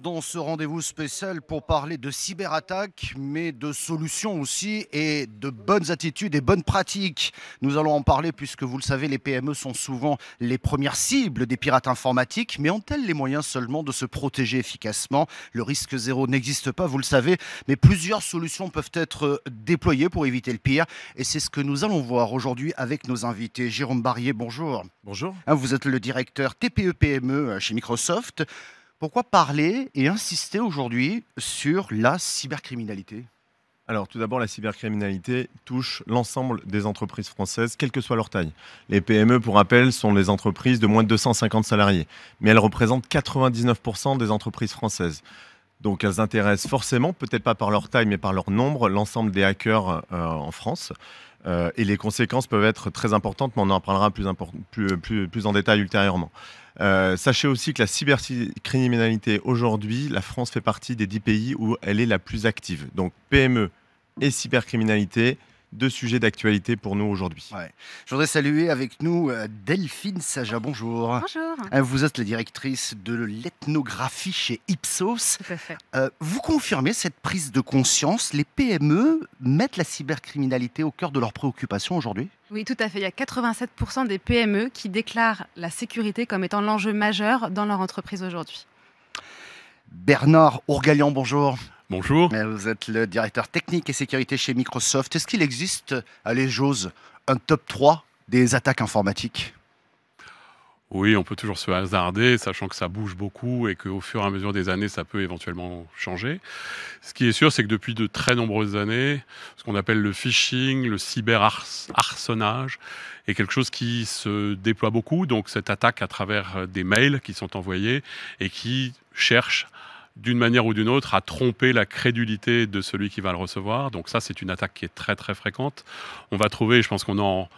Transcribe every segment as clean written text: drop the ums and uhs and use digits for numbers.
dans ce rendez-vous spécial pour parler de cyberattaques, mais de solutions aussi et de bonnes attitudes et bonnes pratiques. Nous allons en parler puisque vous le savez, les PME sont souvent les premières cibles des pirates informatiques, mais ont-elles les moyens seulement de se protéger efficacement? Le risque zéro n'existe pas, vous le savez, mais plusieurs solutions peuvent être déployées pour éviter le pire. Et c'est ce que nous allons voir aujourd'hui avec nos invités. Jérôme Barrier, bonjour. Bonjour. Vous êtes le directeur TPE-PME chez Microsoft. Pourquoi parler et insister aujourd'hui sur la cybercriminalité? Alors tout d'abord, la cybercriminalité touche l'ensemble des entreprises françaises, quelle que soit leur taille. Les PME, pour rappel, sont les entreprises de moins de 250 salariés, mais elles représentent 99% des entreprises françaises. Donc elles intéressent forcément, peut-être pas par leur taille, mais par leur nombre, l'ensemble des hackers en France. Et les conséquences peuvent être très importantes, mais on en parlera plus en détail ultérieurement. Sachez aussi que la cybercriminalité, aujourd'hui, la France fait partie des 10 pays où elle est la plus active. Donc PME et cybercriminalité, deux sujets d'actualité pour nous aujourd'hui. Ouais. Je voudrais saluer avec nous Delphine Saja, bonjour. Bonjour. Vous êtes la directrice de l'ethnographie chez Ipsos. Tout à fait. Vous confirmez cette prise de conscience? Les PME mettent la cybercriminalité au cœur de leurs préoccupations aujourd'hui? Oui, tout à fait. Il y a 87% des PME qui déclarent la sécurité comme étant l'enjeu majeur dans leur entreprise aujourd'hui. Bernard Ourgalian, bonjour. Bonjour. Vous êtes le directeur technique et sécurité chez Microsoft. Est-ce qu'il existe, allez j'ose, un top 3 des attaques informatiques? Oui, on peut toujours se hasarder, sachant que ça bouge beaucoup et qu'au fur et à mesure des années, ça peut éventuellement changer. Ce qui est sûr, c'est que depuis de très nombreuses années, ce qu'on appelle le phishing, le cyberharcelage, est quelque chose qui se déploie beaucoup. Donc cette attaque à travers des mails qui sont envoyés et qui cherchent d'une manière ou d'une autre, à tromper la crédulité de celui qui va le recevoir. Donc ça, c'est une attaque qui est très très fréquente. On va trouver, je pense qu'on en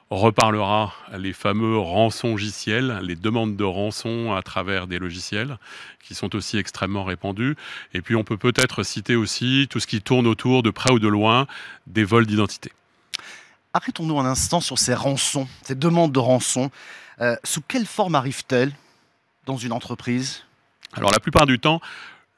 reparlera, les fameux rançongiciels, les demandes de rançon à travers des logiciels, qui sont aussi extrêmement répandus. Et puis on peut peut-être citer aussi tout ce qui tourne autour, de près ou de loin, des vols d'identité. Arrêtons-nous un instant sur ces rançons, ces demandes de rançon. Sous quelle forme arrivent-elles dans une entreprise? Alors la plupart du temps,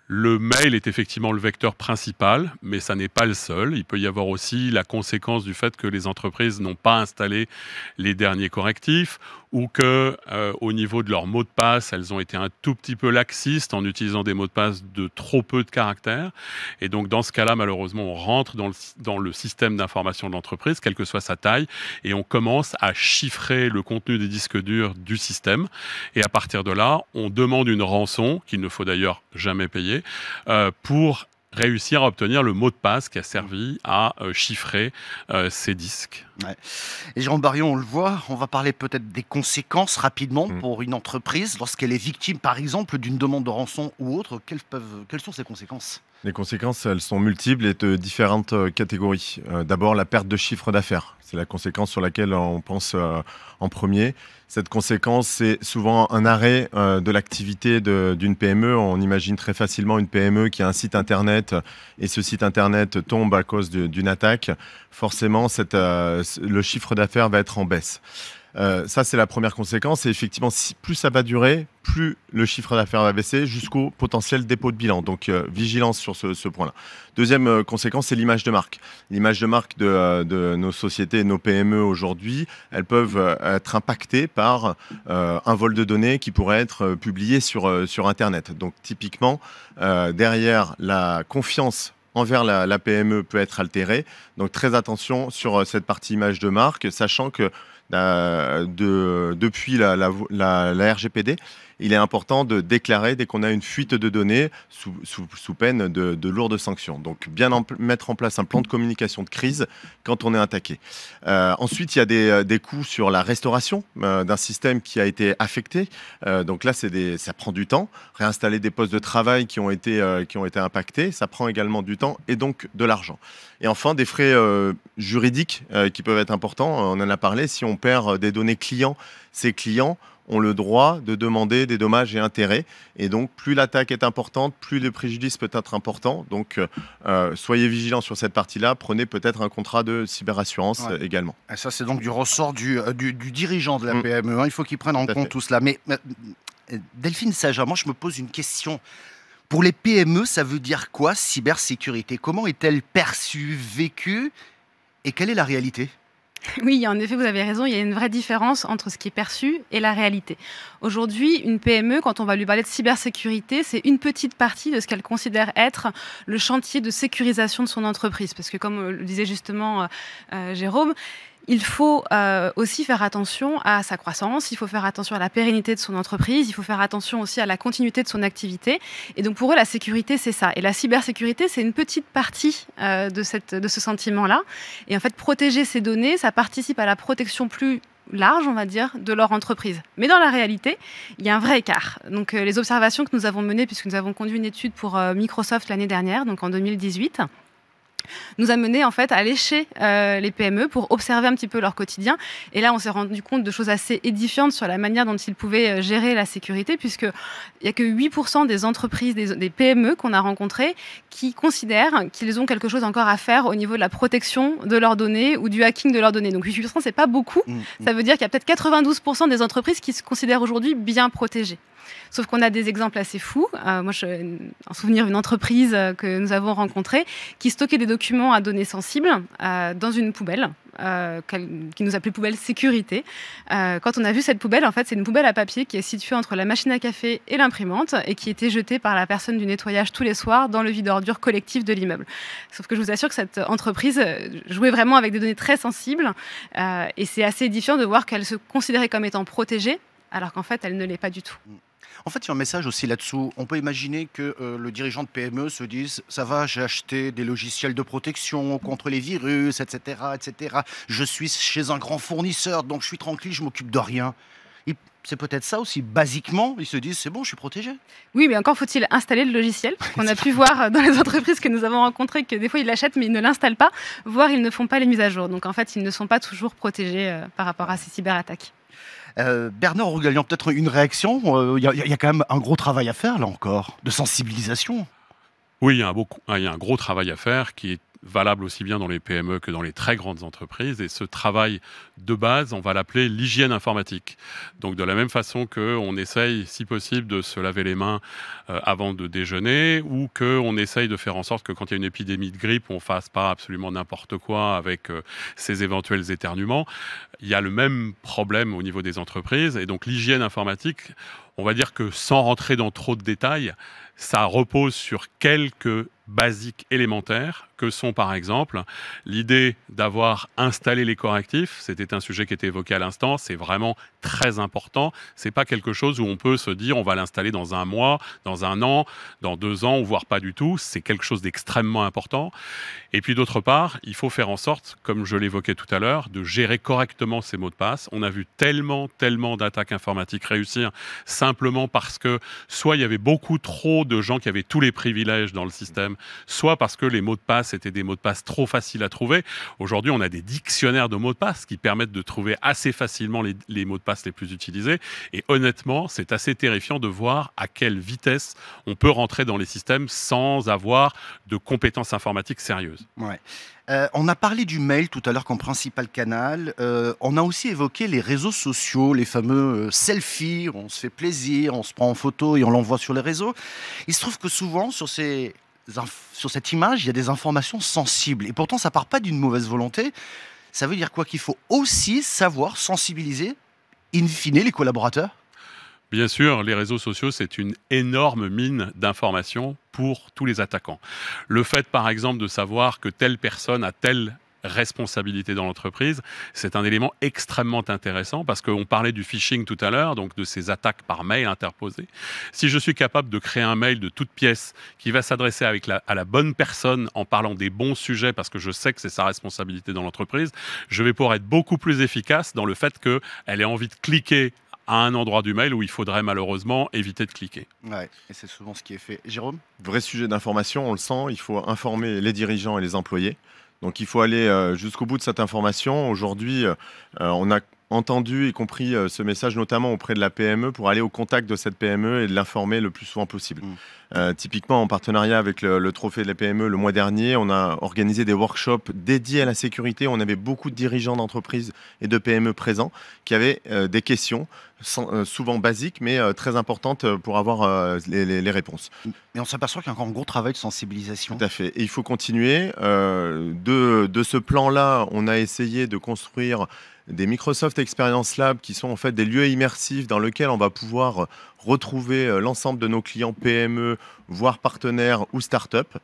le mail est effectivement le vecteur principal, mais ça n'est pas le seul. Il peut y avoir aussi la conséquence du fait que les entreprises n'ont pas installé les derniers correctifs ou que, au niveau de leur mot de passe, elles ont été un tout petit peu laxistes en utilisant des mots de passe de trop peu de caractères. Et donc, dans ce cas-là, malheureusement, on rentre dans le système d'information de l'entreprise, quelle que soit sa taille, et on commence à chiffrer le contenu des disques durs du système. Et à partir de là, on demande une rançon, qu'il ne faut d'ailleurs jamais payer, pour réussir à obtenir le mot de passe qui a servi à chiffrer ces disques. Ouais. Et Jérôme Barrier, on le voit, on va parler peut-être des conséquences rapidement pour une entreprise lorsqu'elle est victime, par exemple, d'une demande de rançon ou autre. Quelles sont ces conséquences? Les conséquences, elles sont multiples et de différentes catégories. D'abord, la perte de chiffre d'affaires. C'est la conséquence sur laquelle on pense en premier. Cette conséquence, c'est souvent un arrêt de l'activité d'une PME. On imagine très facilement une PME qui a un site internet et ce site internet tombe à cause d'une attaque. Forcément, le chiffre d'affaires va être en baisse. Ça, c'est la première conséquence. Et effectivement, plus ça va durer, plus le chiffre d'affaires va baisser jusqu'au potentiel dépôt de bilan. Donc, vigilance sur ce point-là. Deuxième conséquence, c'est l'image de marque. L'image de marque de nos sociétés, nos PME aujourd'hui, elles peuvent être impactées par un vol de données qui pourrait être publié sur Internet. Donc, typiquement, derrière la confiance envers la PME peut être altérée. Donc, très attention sur cette partie image de marque, sachant que depuis la RGPD, il est important de déclarer dès qu'on a une fuite de données sous peine de lourdes sanctions. Donc bien mettre en place un plan de communication de crise quand on est attaqué. Ensuite, il y a des coûts sur la restauration d'un système qui a été affecté. Donc là, ça prend du temps. Réinstaller des postes de travail qui ont été impactés, ça prend également du temps et donc de l'argent. Et enfin, des frais juridiques qui peuvent être importants. On en a parlé. Si on perd des données clients, ces clients ont le droit de demander des dommages et intérêts. Et donc, plus l'attaque est importante, plus le préjudice peut être important. Donc, soyez vigilants sur cette partie-là. Prenez peut-être un contrat de cyberassurance également. Et ça, c'est donc du ressort du dirigeant de la PME. Il faut qu'il prenne en compte tout cela. Mais Delphine Saja, moi, je me pose une question. Pour les PME, ça veut dire quoi, cybersécurité? Comment est-elle perçue, vécue et quelle est la réalité? Oui, en effet, vous avez raison, il y a une vraie différence entre ce qui est perçu et la réalité. Aujourd'hui, une PME, quand on va lui parler de cybersécurité, c'est une petite partie de ce qu'elle considère être le chantier de sécurisation de son entreprise. Parce que comme le disait justement Jérôme, il faut aussi faire attention à sa croissance, il faut faire attention à la pérennité de son entreprise, il faut faire attention aussi à la continuité de son activité. Et donc pour eux, la sécurité, c'est ça. Et la cybersécurité, c'est une petite partie de ce sentiment-là. Et en fait, protéger ces données, ça participe à la protection plus large, on va dire, de leur entreprise. Mais dans la réalité, il y a un vrai écart. Donc les observations que nous avons menées, puisque nous avons conduit une étude pour Microsoft l'année dernière, donc en 2018, nous a mené en fait à lécher les PME pour observer un petit peu leur quotidien. Et là, on s'est rendu compte de choses assez édifiantes sur la manière dont ils pouvaient gérer la sécurité, puisqu'il n'y a que 8% des entreprises, des PME qu'on a rencontrées qui considèrent qu'ils ont quelque chose encore à faire au niveau de la protection de leurs données ou du hacking de leurs données. Donc 8%, c'est pas beaucoup. Ça veut dire qu'il y a peut-être 92% des entreprises qui se considèrent aujourd'hui bien protégées. Sauf qu'on a des exemples assez fous. Moi, en souvenir d'une entreprise que nous avons rencontrée qui stockait des documents à données sensibles dans une poubelle, qui nous appelait poubelle sécurité. Quand on a vu cette poubelle, en fait, c'est une poubelle à papier qui est située entre la machine à café et l'imprimante et qui était jetée par la personne du nettoyage tous les soirs dans le vide ordures collectif de l'immeuble. Sauf que je vous assure que cette entreprise jouait vraiment avec des données très sensibles et c'est assez édifiant de voir qu'elle se considérait comme étant protégée alors qu'en fait, elle ne l'est pas du tout. En fait, il y a un message aussi là-dessous. On peut imaginer que le dirigeant de PME se dise « ça va, j'ai acheté des logiciels de protection contre les virus, etc. etc. Je suis chez un grand fournisseur, donc je suis tranquille, je m'occupe de rien ». C'est peut-être ça aussi, basiquement, ils se disent « c'est bon, je suis protégé ». Oui, mais encore faut-il installer le logiciel. On a pu voir dans les entreprises que nous avons rencontrées que des fois, ils l'achètent, mais ils ne l'installent pas, voire ils ne font pas les mises à jour. Donc en fait, ils ne sont pas toujours protégés par rapport à ces cyberattaques. Bernard Rogallian, peut-être une réaction. Il y a quand même un gros travail à faire, là encore, de sensibilisation. Oui, il y a un gros travail à faire qui est valable aussi bien dans les PME que dans les très grandes entreprises. Et ce travail de base, on va l'appeler l'hygiène informatique. Donc de la même façon qu'on essaye, si possible, de se laver les mains avant de déjeuner, ou qu'on essaye de faire en sorte que quand il y a une épidémie de grippe, on ne fasse pas absolument n'importe quoi avec ces éventuels éternuements. Il y a le même problème au niveau des entreprises. Et donc l'hygiène informatique, on va dire que sans rentrer dans trop de détails, ça repose sur quelques basiques élémentaires que sont par exemple l'idée d'avoir installé les correctifs. C'était un sujet qui était évoqué à l'instant, c'est vraiment très important. C'est pas quelque chose où on peut se dire on va l'installer dans un mois, dans un an, dans 2 ans, ou voire pas du tout. C'est quelque chose d'extrêmement important. Et puis d'autre part, il faut faire en sorte, comme je l'évoquais tout à l'heure, de gérer correctement ces mots de passe. On a vu tellement d'attaques informatiques réussir simplement parce que soit il y avait beaucoup trop de gens qui avaient tous les privilèges dans le système, soit parce que les mots de passe étaient des mots de passe trop faciles à trouver. Aujourd'hui, on a des dictionnaires de mots de passe qui permettent de trouver assez facilement les mots de passe les plus utilisés. Et honnêtement, c'est assez terrifiant de voir à quelle vitesse on peut rentrer dans les systèmes sans avoir de compétences informatiques sérieuses. Ouais. On a parlé du mail tout à l'heure comme principal canal. On a aussi évoqué les réseaux sociaux, les fameux selfies. On se fait plaisir, on se prend en photo et on l'envoie sur les réseaux. Il se trouve que souvent, sur cette image, il y a des informations sensibles. Et pourtant, ça part pas d'une mauvaise volonté. Ça veut dire quoi? Qu'il faut aussi savoir sensibiliser, in fine, les collaborateurs? Bien sûr, les réseaux sociaux, c'est une énorme mine d'informations pour tous les attaquants. Le fait, par exemple, de savoir que telle personne a telle responsabilité dans l'entreprise, c'est un élément extrêmement intéressant parce qu'on parlait du phishing tout à l'heure, donc de ces attaques par mail interposées. Si je suis capable de créer un mail de toute pièce qui va s'adresser à la bonne personne en parlant des bons sujets parce que je sais que c'est sa responsabilité dans l'entreprise, je vais pouvoir être beaucoup plus efficace dans le fait qu'elle ait envie de cliquer à un endroit du mail où il faudrait malheureusement éviter de cliquer. Ouais, et c'est souvent ce qui est fait. Jérôme? Vrai sujet d'information, on le sent, il faut informer les dirigeants et les employés. Donc il faut aller jusqu'au bout de cette information. Aujourd'hui, on a entendu et compris ce message, notamment auprès de la PME, pour aller au contact de cette PME et de l'informer le plus souvent possible. Typiquement, en partenariat avec le Trophée de la PME, le mois dernier, on a organisé des workshops dédiés à la sécurité. On avait beaucoup de dirigeants d'entreprises et de PME présents qui avaient des questions, souvent basiques, mais très importantes pour avoir les réponses. Mais on s'aperçoit qu'il y a encore un gros travail de sensibilisation. Tout à fait. Et il faut continuer. De ce plan-là, on a essayé de construire des Microsoft Experience Lab qui sont en fait des lieux immersifs dans lesquels on va pouvoir retrouver l'ensemble de nos clients PME, voire partenaires ou start-up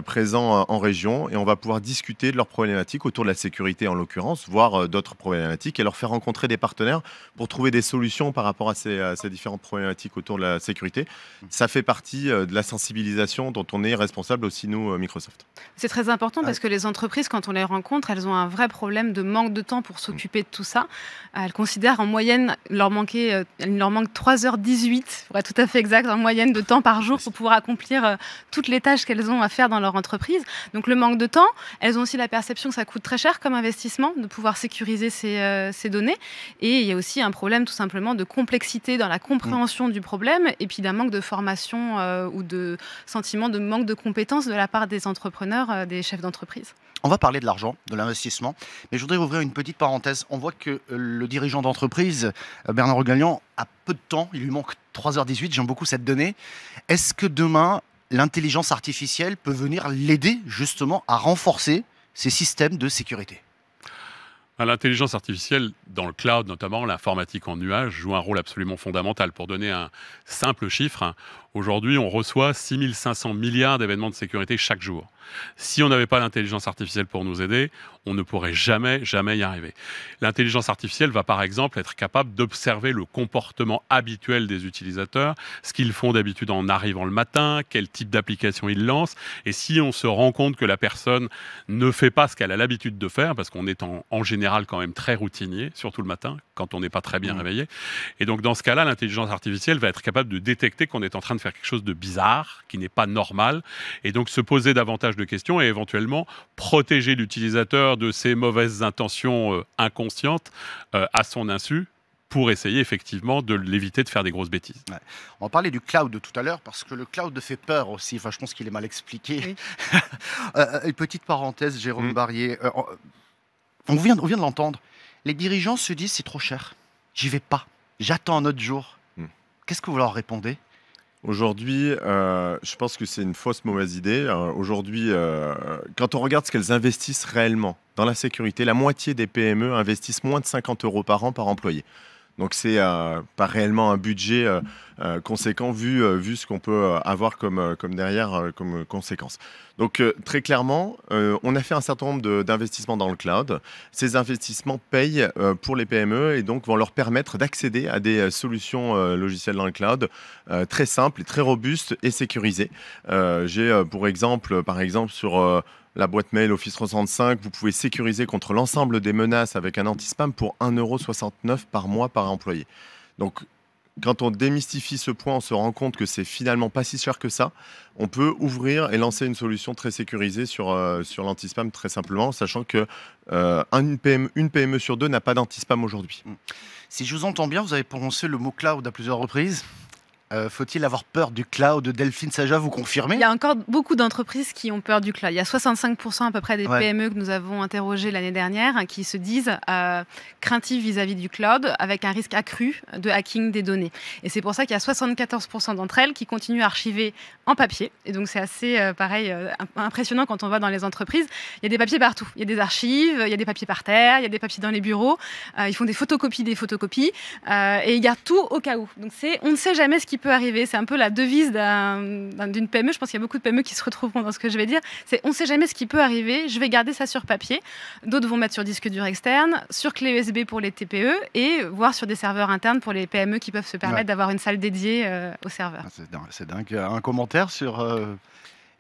présents en région, et on va pouvoir discuter de leurs problématiques autour de la sécurité en l'occurrence, voire d'autres problématiques, et leur faire rencontrer des partenaires pour trouver des solutions par rapport à ces différentes problématiques autour de la sécurité. Ça fait partie de la sensibilisation dont on est responsable aussi, nous, Microsoft. C'est très important parce que les entreprises, quand on les rencontre, elles ont un vrai problème de manque de temps pour s'occuper de tout ça. Elles considèrent en moyenne, il leur manque 3h18, pour être tout à fait exact, en moyenne de temps par jour pour pouvoir accomplir toutes les tâches qu'elles ont à faire dans leur entreprise. Donc le manque de temps, elles ont aussi la perception que ça coûte très cher comme investissement de pouvoir sécuriser ces données. Et il y a aussi un problème tout simplement de complexité dans la compréhension du problème et puis d'un manque de formation ou de sentiment de manque de compétences de la part des entrepreneurs, des chefs d'entreprise. On va parler de l'argent, de l'investissement, mais je voudrais ouvrir une petite parenthèse. On voit que le dirigeant d'entreprise, Bernard Regalian, a peu de temps, il lui manque 3h18, j'aime beaucoup cette donnée. Est-ce que demain, l'intelligence artificielle peut venir l'aider justement à renforcer ces systèmes de sécurité ? L'intelligence artificielle, dans le cloud notamment, l'informatique en nuage, joue un rôle absolument fondamental. Pour donner un simple chiffre, aujourd'hui, on reçoit 6500 milliards d'événements de sécurité chaque jour. Si on n'avait pas l'intelligence artificielle pour nous aider, on ne pourrait jamais y arriver. L'intelligence artificielle va par exemple être capable d'observer le comportement habituel des utilisateurs, ce qu'ils font d'habitude en arrivant le matin, quel type d'application ils lancent. Et si on se rend compte que la personne ne fait pas ce qu'elle a l'habitude de faire, parce qu'on est en général quand même très routinier, surtout le matin, quand on n'est pas très bien réveillé. Et donc dans ce cas-là, l'intelligence artificielle va être capable de détecter qu'on est en train de faire quelque chose de bizarre, qui n'est pas normal, et donc se poser davantage de questions et éventuellement protéger l'utilisateur de ses mauvaises intentions inconscientes à son insu, pour essayer effectivement de l'éviter de faire des grosses bêtises. Ouais. On va parler du cloud de tout à l'heure parce que le cloud fait peur aussi. Enfin, je pense qu'il est mal expliqué. Oui. Une petite parenthèse, Jérôme Barrier. On vient de l'entendre. Les dirigeants se disent c'est trop cher. J'y vais pas. J'attends un autre jour. Qu'est-ce que vous leur répondez ? Aujourd'hui, je pense que c'est une fausse mauvaise idée. Aujourd'hui, quand on regarde ce qu'elles investissent réellement dans la sécurité, la moitié des PME investissent moins de 50 € par an par employé. Donc c'est pas réellement un budget conséquent vu ce qu'on peut avoir comme derrière comme conséquence. Donc très clairement, on a fait un certain nombre d'investissements dans le cloud. Ces investissements payent pour les PME et donc vont leur permettre d'accéder à des solutions logicielles dans le cloud très simples et très robustes et sécurisées. J'ai par exemple sur la boîte mail Office 365, vous pouvez sécuriser contre l'ensemble des menaces avec un anti-spam pour 1,69 € par mois par employé. Donc, quand on démystifie ce point, on se rend compte que c'est finalement pas si cher que ça. On peut ouvrir et lancer une solution très sécurisée sur l'anti-spam très simplement, sachant que une PME sur deux n'a pas d'anti-spam aujourd'hui. Si je vous entends bien, vous avez prononcé le mot cloud à plusieurs reprises. Faut-il avoir peur du cloud? Delphine Saja, vous confirmez? Il y a encore beaucoup d'entreprises qui ont peur du cloud. Il y a 65% à peu près des PME que nous avons interrogées l'année dernière qui se disent craintives vis-à-vis du cloud avec un risque accru de hacking des données. Et c'est pour ça qu'il y a 74% d'entre elles qui continuent à archiver en papier. Et donc c'est assez impressionnant quand on va dans les entreprises. Il y a des papiers partout. Il y a des archives, il y a des papiers par terre, il y a des papiers dans les bureaux. Ils font des photocopies et ils gardent tout au cas où. Donc on ne sait jamais ce qui peut arriver. C'est un peu la devise d'une PME. Je pense qu'il y a beaucoup de PME qui se retrouveront dans ce que je vais dire. C'est on ne sait jamais ce qui peut arriver. Je vais garder ça sur papier. D'autres vont mettre sur disque dur externe, sur clé USB pour les TPE et voire sur des serveurs internes pour les PME qui peuvent se permettre d'avoir une salle dédiée aux serveurs. C'est dingue. Un commentaire sur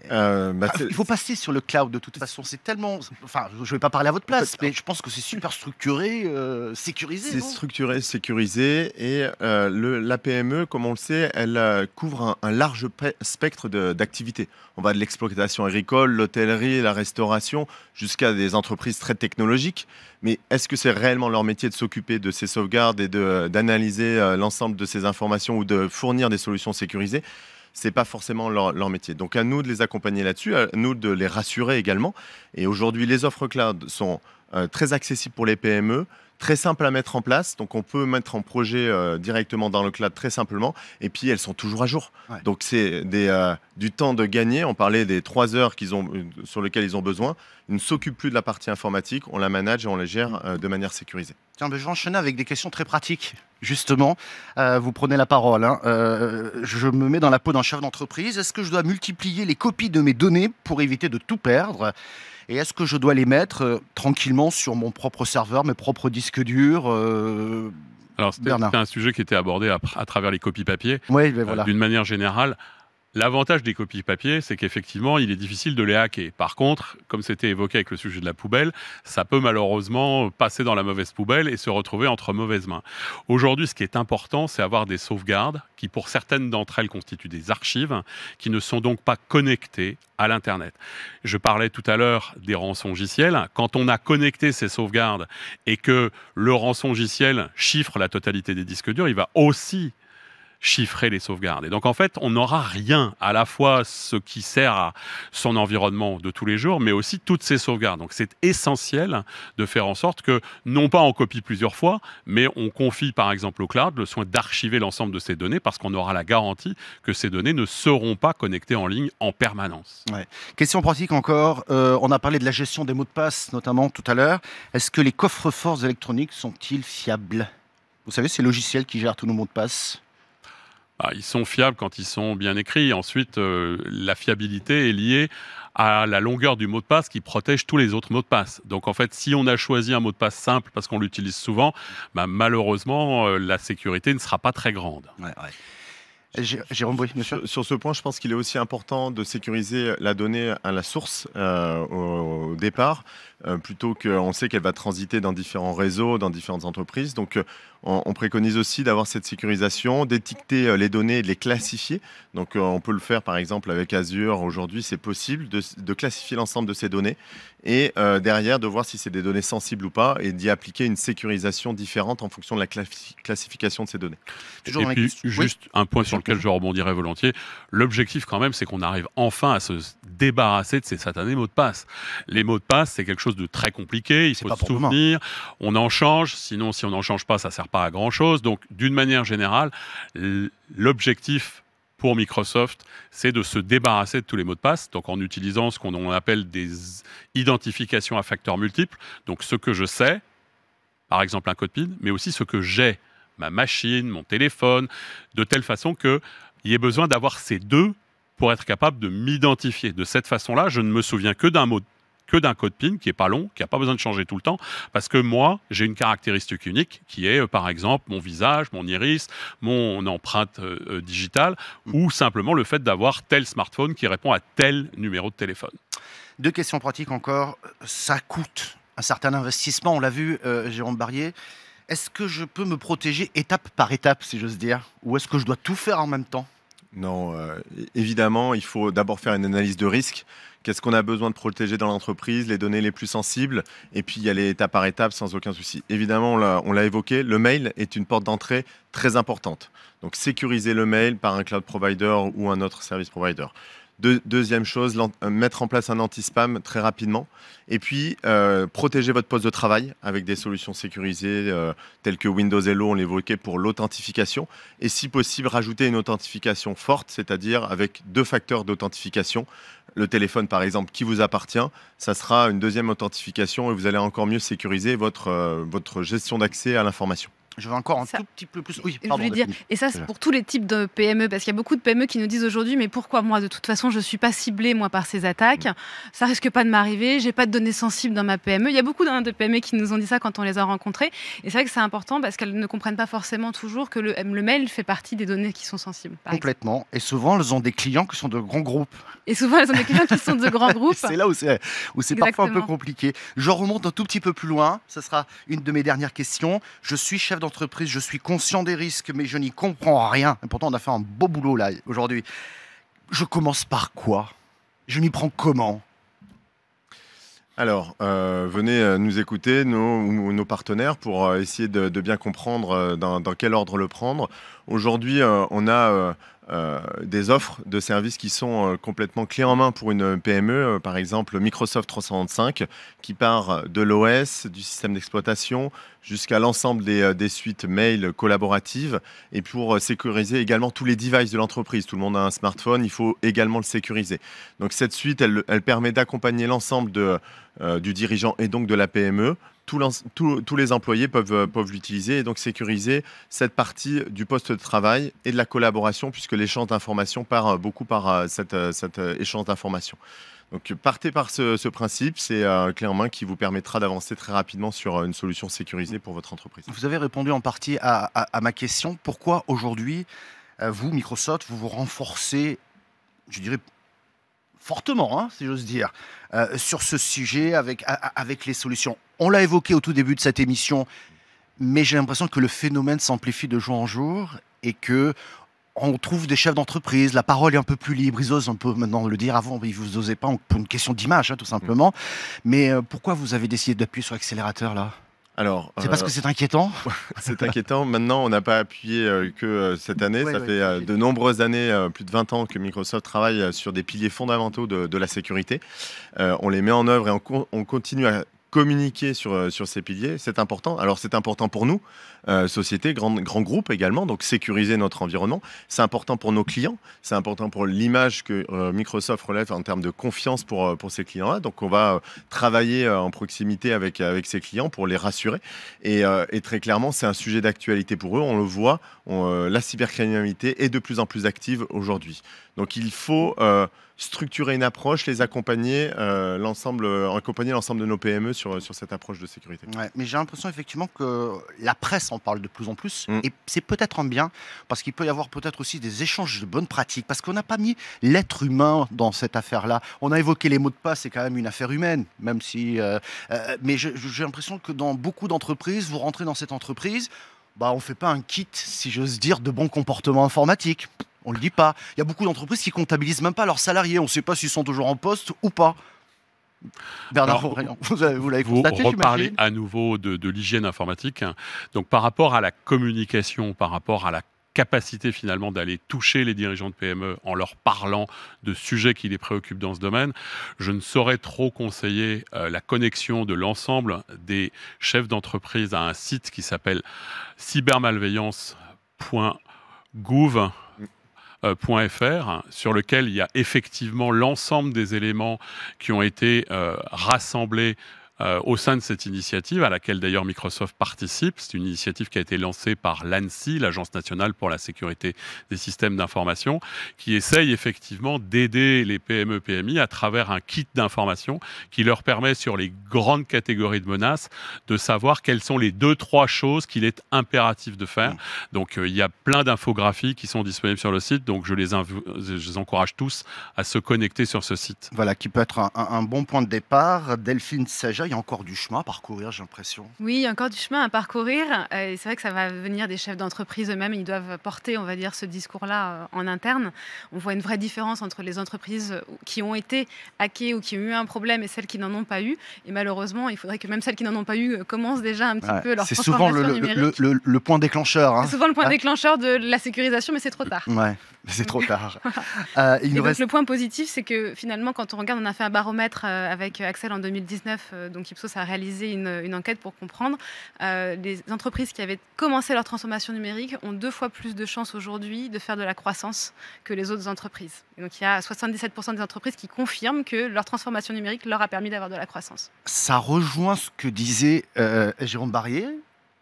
Il faut passer sur le cloud de toute façon. C'est tellement. Enfin, je ne vais pas parler à votre place, mais je pense que c'est super structuré, sécurisé. C'est structuré, sécurisé. Et la PME, comme on le sait, elle couvre un large spectre d'activités. On va de l'exploitation agricole, l'hôtellerie, la restauration, jusqu'à des entreprises très technologiques. Mais est-ce que c'est réellement leur métier de s'occuper de ces sauvegardes et d'analyser l'ensemble de ces informations ou de fournir des solutions sécurisées? C'est pas forcément leur métier. Donc à nous de les accompagner là-dessus, à nous de les rassurer également. Et aujourd'hui, les offres cloud sont très accessibles pour les PME, très simples à mettre en place. Donc on peut mettre en projet directement dans le cloud très simplement. Et puis elles sont toujours à jour. Ouais. Donc c'est du temps de gagner. On parlait des 3 heures sur lesquelles ils ont besoin. Ils ne s'occupent plus de la partie informatique. On la manage et on la gère de manière sécurisée. Tiens, je vais enchaîner avec des questions très pratiques. Justement, vous prenez la parole. Hein. Je me mets dans la peau d'un chef d'entreprise. Est-ce que je dois multiplier les copies de mes données pour éviter de tout perdre ? Et est-ce que je dois les mettre tranquillement sur mon propre serveur, mes propres disques durs Alors, c'était un sujet qui était abordé à travers les copies papier. Oui, mais voilà. D'une manière générale, l'avantage des copies papier, c'est qu'effectivement, il est difficile de les hacker. Par contre, comme c'était évoqué avec le sujet de la poubelle, ça peut malheureusement passer dans la mauvaise poubelle et se retrouver entre mauvaises mains. Aujourd'hui, ce qui est important, c'est avoir des sauvegardes qui, pour certaines d'entre elles, constituent des archives qui ne sont donc pas connectées à l'Internet. Je parlais tout à l'heure des rançongiciels. Quand on a connecté ces sauvegardes et que le rançongiciel chiffre la totalité des disques durs, il va aussi chiffrer les sauvegardes. Et donc, en fait, on n'aura rien, à la fois ce qui sert à son environnement de tous les jours, mais aussi toutes ces sauvegardes. Donc, c'est essentiel de faire en sorte que, non pas on copie plusieurs fois, mais on confie, par exemple, au cloud le soin d'archiver l'ensemble de ces données parce qu'on aura la garantie que ces données ne seront pas connectées en ligne en permanence. Ouais. Question pratique encore. On a parlé de la gestion des mots de passe, notamment tout à l'heure. Est-ce que les coffres-forts électroniques sont-ils fiables ? Vous savez, ces logiciels qui gèrent tous nos mots de passe. Ils sont fiables quand ils sont bien écrits. Ensuite, la fiabilité est liée à la longueur du mot de passe qui protège tous les autres mots de passe. Donc en fait, si on a choisi un mot de passe simple parce qu'on l'utilise souvent, malheureusement, la sécurité ne sera pas très grande. Ouais. Jérôme, oui, monsieur. Sur ce point, je pense qu'il est aussi important de sécuriser la donnée à la source au départ, plutôt qu'on sait qu'elle va transiter dans différents réseaux, dans différentes entreprises. Donc, on préconise aussi d'avoir cette sécurisation, d'étiqueter les données et de les classifier. Donc, on peut le faire, par exemple, avec Azure. Aujourd'hui, c'est possible de classifier l'ensemble de ces données et derrière, de voir si c'est des données sensibles ou pas et d'y appliquer une sécurisation différente en fonction de la classification de ces données. Et puis, juste un point sur lequel je rebondirais volontiers. L'objectif, quand même, c'est qu'on arrive enfin à se débarrasser de ces satanés mots de passe. Les mots de passe, c'est quelque chose de très compliqué. Il faut se souvenir. On en change. Sinon, si on n'en change pas, ça ne sert pas à grand-chose. Donc, d'une manière générale, l'objectif pour Microsoft, c'est de se débarrasser de tous les mots de passe, donc en utilisant ce qu'on appelle des identifications à facteurs multiples. Donc, ce que je sais, par exemple un code PIN, mais aussi ce que j'ai, ma machine, mon téléphone, de telle façon qu'il y ait besoin d'avoir ces deux pour être capable de m'identifier. De cette façon-là, je ne me souviens que d'un code PIN qui n'est pas long, qui n'a pas besoin de changer tout le temps, parce que moi, j'ai une caractéristique unique qui est, par exemple, mon visage, mon iris, mon empreinte digitale, ou simplement le fait d'avoir tel smartphone qui répond à tel numéro de téléphone. 2 questions pratiques encore. Ça coûte un certain investissement, on l'a vu, Jérôme Barrier. Est-ce que je peux me protéger étape par étape, si j'ose dire, ou est-ce que je dois tout faire en même temps ? Non, évidemment, il faut d'abord faire une analyse de risque. Qu'est-ce qu'on a besoin de protéger dans l'entreprise, les données les plus sensibles, et puis y aller étape par étape sans aucun souci. Évidemment, on l'a évoqué, le mail est une porte d'entrée très importante. Donc sécuriser le mail par un cloud provider ou un autre service provider. Deuxième chose, mettre en place un anti-spam très rapidement. Et puis, protéger votre poste de travail avec des solutions sécurisées telles que Windows Hello, on l'évoquait, pour l'authentification. Et si possible, rajouter une authentification forte, c'est-à-dire avec 2 facteurs d'authentification. Le téléphone, par exemple, qui vous appartient, ça sera une deuxième authentification et vous allez encore mieux sécuriser votre gestion d'accès à l'information. Je veux encore un Ça, tout petit peu plus. Oui, je pardon. voulais dire, et ça c'est pour tous les types de PME, parce qu'il y a beaucoup de PME qui nous disent aujourd'hui, mais pourquoi moi de toute façon je ne suis pas ciblée moi par ces attaques, ça risque pas de m'arriver, j'ai pas de données sensibles dans ma PME. Il y a beaucoup de PME qui nous ont dit ça quand on les a rencontrés, et c'est vrai que c'est important parce qu'elles ne comprennent pas forcément toujours que le mail fait partie des données qui sont sensibles. Complètement. Et souvent, elles ont des clients qui sont de grands groupes. Et souvent elles ont des clients qui sont de grands groupes. C'est là où c'est parfois un peu compliqué. Je remonte un tout petit peu plus loin. Ce sera une de mes dernières questions. Je suis chef d'entreprise, je suis conscient des risques, mais je n'y comprends rien. Et pourtant, on a fait un beau boulot là aujourd'hui. Je commence par quoi? Je m'y prends comment? Alors, venez nous écouter, nos partenaires, pour essayer de bien comprendre dans quel ordre le prendre. Aujourd'hui, on a des offres de services qui sont complètement clés en main pour une PME. Par exemple, Microsoft 365, qui part de l'OS, du système d'exploitation, jusqu'à l'ensemble des suites mail collaboratives, et pour sécuriser également tous les devices de l'entreprise. Tout le monde a un smartphone, il faut également le sécuriser. Donc cette suite, elle permet d'accompagner l'ensemble du dirigeant et donc de la PME. Tous les employés peuvent l'utiliser et donc sécuriser cette partie du poste de travail et de la collaboration, puisque l'échange d'informations part beaucoup par cet échange d'informations. Donc partez par ce principe, c'est clé en main qui vous permettra d'avancer très rapidement sur une solution sécurisée pour votre entreprise. Vous avez répondu en partie à ma question. Pourquoi aujourd'hui, vous, Microsoft, vous renforcez, je dirais, fortement, hein, si j'ose dire, sur ce sujet avec les solutions? On l'a évoqué au tout début de cette émission, mais j'ai l'impression que le phénomène s'amplifie de jour en jour et que on trouve des chefs d'entreprise, la parole est un peu plus libre, ils osent un peu maintenant le dire. Avant, ils vous osaient pas pour une question d'image, hein, tout simplement. Mais pourquoi vous avez décidé d'appuyer sur l'accélérateur là? Alors, c'est parce que c'est inquiétant? C'est inquiétant. Maintenant, on n'a pas appuyé que cette année. Ouais, ça fait de nombreuses années, plus de 20 ans, que Microsoft travaille sur des piliers fondamentaux de la sécurité. On les met en œuvre et on continue à communiquer sur ces piliers. C'est important. Alors, c'est important pour nous, société, grand groupe également, donc sécuriser notre environnement. C'est important pour nos clients. C'est important pour l'image que Microsoft relève en termes de confiance pour ces clients-là. Donc, on va travailler en proximité avec ces clients pour les rassurer. Et très clairement, c'est un sujet d'actualité pour eux. On le voit, la cybercriminalité est de plus en plus active aujourd'hui. Donc, il faut structurer une approche, les accompagner, accompagner l'ensemble de nos PME sur cette approche de sécurité. Ouais, mais j'ai l'impression effectivement que la presse en parle de plus en plus, et c'est peut-être un bien, parce qu'il peut y avoir peut-être aussi des échanges de bonnes pratiques, parce qu'on n'a pas mis l'être humain dans cette affaire-là. On a évoqué les mots de passe, c'est quand même une affaire humaine, même si... mais j'ai l'impression que dans beaucoup d'entreprises, vous rentrez dans cette entreprise, on ne fait pas un kit, si j'ose dire, de bon comportement informatique. On ne le dit pas. Il y a beaucoup d'entreprises qui comptabilisent même pas leurs salariés. On ne sait pas s'ils sont toujours en poste ou pas. Bernard Fouragnan, vous l'avez constaté, vous reparlez à nouveau de l'hygiène informatique. Donc par rapport à la communication, par rapport à la capacité finalement d'aller toucher les dirigeants de PME en leur parlant de sujets qui les préoccupent dans ce domaine, je ne saurais trop conseiller la connexion de l'ensemble des chefs d'entreprise à un site qui s'appelle cybermalveillance.gouv.fr, sur lequel il y a effectivement l'ensemble des éléments qui ont été rassemblés au sein de cette initiative, à laquelle d'ailleurs Microsoft participe. C'est une initiative qui a été lancée par l'ANSSI, l'Agence nationale pour la sécurité des systèmes d'information, qui essaye effectivement d'aider les PME, PMI à travers un kit d'information qui leur permet, sur les grandes catégories de menaces, de savoir quelles sont les 2-3 choses qu'il est impératif de faire. Donc il y a plein d'infographies qui sont disponibles sur le site, donc je les encourage tous à se connecter sur ce site. Voilà, qui peut être un bon point de départ. Delphine Saja, il y a encore du chemin à parcourir, j'ai l'impression. Oui, il y a encore du chemin à parcourir. Et c'est vrai que ça va venir des chefs d'entreprise eux-mêmes. Ils doivent porter, on va dire, ce discours-là en interne. On voit une vraie différence entre les entreprises qui ont été hackées ou qui ont eu un problème et celles qui n'en ont pas eu. Et malheureusement, il faudrait que même celles qui n'en ont pas eu commencent déjà un petit peu leur transformation numérique. C'est souvent le point déclencheur. Hein. C'est souvent le point déclencheur de la sécurisation, mais c'est trop tard. Ouais, c'est trop tard. Le point positif, c'est que finalement, quand on regarde, on a fait un baromètre avec Axel en 2019. Donc Ipsos a réalisé une enquête pour comprendre. Les entreprises qui avaient commencé leur transformation numérique ont 2 fois plus de chances aujourd'hui de faire de la croissance que les autres entreprises. Et donc il y a 77% des entreprises qui confirment que leur transformation numérique leur a permis d'avoir de la croissance. Ça rejoint ce que disait Jérôme Barrier,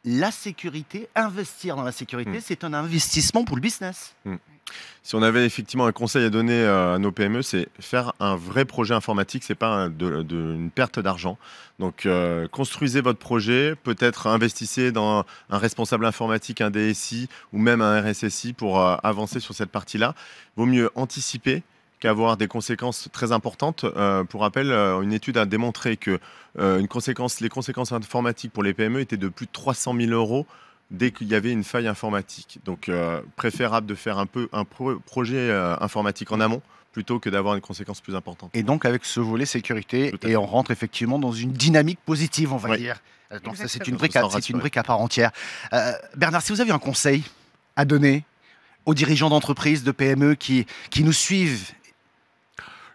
la sécurité, investir dans la sécurité, c'est un investissement pour le business. Si on avait effectivement un conseil à donner à nos PME, c'est faire un vrai projet informatique, c'est pas une perte d'argent. Donc construisez votre projet, peut-être investissez dans un responsable informatique, un DSI ou même un RSSI pour avancer sur cette partie-là. Vaut mieux anticiper qu'avoir des conséquences très importantes. Pour rappel, une étude a démontré que les conséquences informatiques pour les PME étaient de plus de 300 000 euros dès qu'il y avait une faille informatique. Donc, préférable de faire un projet informatique en amont plutôt que d'avoir une conséquence plus importante. Et donc, avec ce volet sécurité, et on rentre effectivement dans une dynamique positive, on va dire. Donc, ça, c'est une brique à part entière. Bernard, si vous avez un conseil à donner aux dirigeants d'entreprises, de PME qui nous suivent.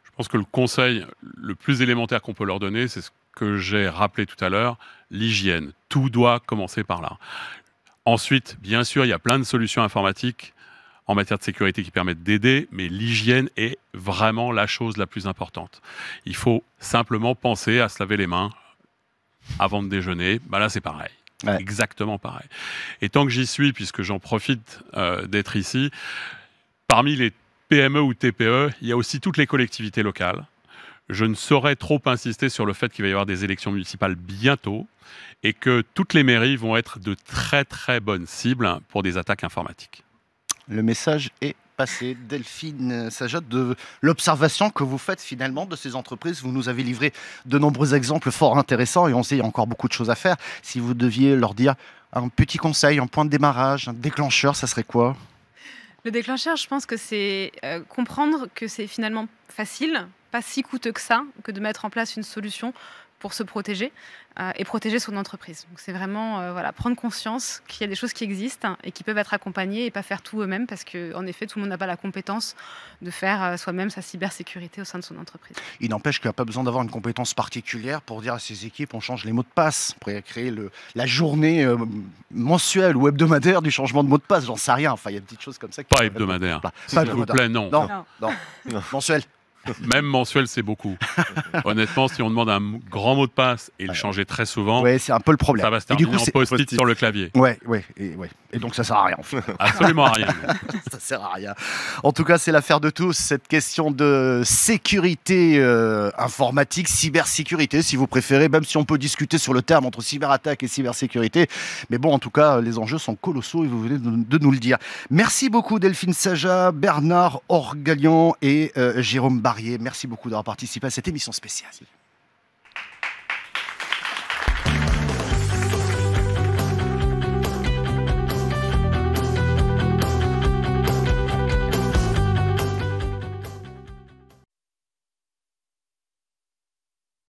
Je pense que le conseil le plus élémentaire qu'on peut leur donner, c'est ce que j'ai rappelé tout à l'heure, l'hygiène. Tout doit commencer par là. Ensuite, bien sûr, il y a plein de solutions informatiques en matière de sécurité qui permettent d'aider, mais l'hygiène est vraiment la chose la plus importante. Il faut simplement penser à se laver les mains avant de déjeuner. Là, c'est pareil. Ouais. Exactement pareil. Et tant que j'y suis, puisque j'en profite d'être ici, parmi les PME ou TPE, il y a aussi toutes les collectivités locales. Je ne saurais trop insister sur le fait qu'il va y avoir des élections municipales bientôt et que toutes les mairies vont être de très très bonnes cibles pour des attaques informatiques. Le message est passé. Delphine Sajot, de l'observation que vous faites finalement de ces entreprises, vous nous avez livré de nombreux exemples fort intéressants et on sait qu'il y a encore beaucoup de choses à faire. Si vous deviez leur dire un petit conseil, un point de démarrage, un déclencheur, ça serait quoi ? Le déclencheur, je pense que c'est comprendre que c'est finalement facile, pas si coûteux que ça, que de mettre en place une solution pour se protéger et protéger son entreprise. Donc c'est vraiment prendre conscience qu'il y a des choses qui existent et qui peuvent être accompagnées et pas faire tout eux-mêmes parce qu'en effet, tout le monde n'a pas la compétence de faire soi-même sa cybersécurité au sein de son entreprise. Il n'empêche qu'il n'y a pas besoin d'avoir une compétence particulière pour dire à ses équipes on change les mots de passe. On pourrait créer la journée mensuelle ou hebdomadaire du changement de mot de passe, j'en sais rien. Enfin, il y a des petites choses comme ça. Pas hebdomadaire. S'il vous plaît, non. Non. Mensuel. Même mensuel, c'est beaucoup. Honnêtement, si on demande un grand mot de passe et le changer très souvent, c'est un peu le problème. Ça va se terminer en post-it sur le clavier. Et donc ça sert à rien. En fait. Absolument à rien. Ça sert à rien. En tout cas, c'est l'affaire de tous, cette question de sécurité informatique, cybersécurité, si vous préférez, même si on peut discuter sur le terme entre cyberattaque et cybersécurité. Mais bon, en tout cas, les enjeux sont colossaux et vous venez de nous le dire. Merci beaucoup Delphine Sajot, Bernard Orgalian et Jérôme Barrier. Merci beaucoup d'avoir participé à cette émission spéciale.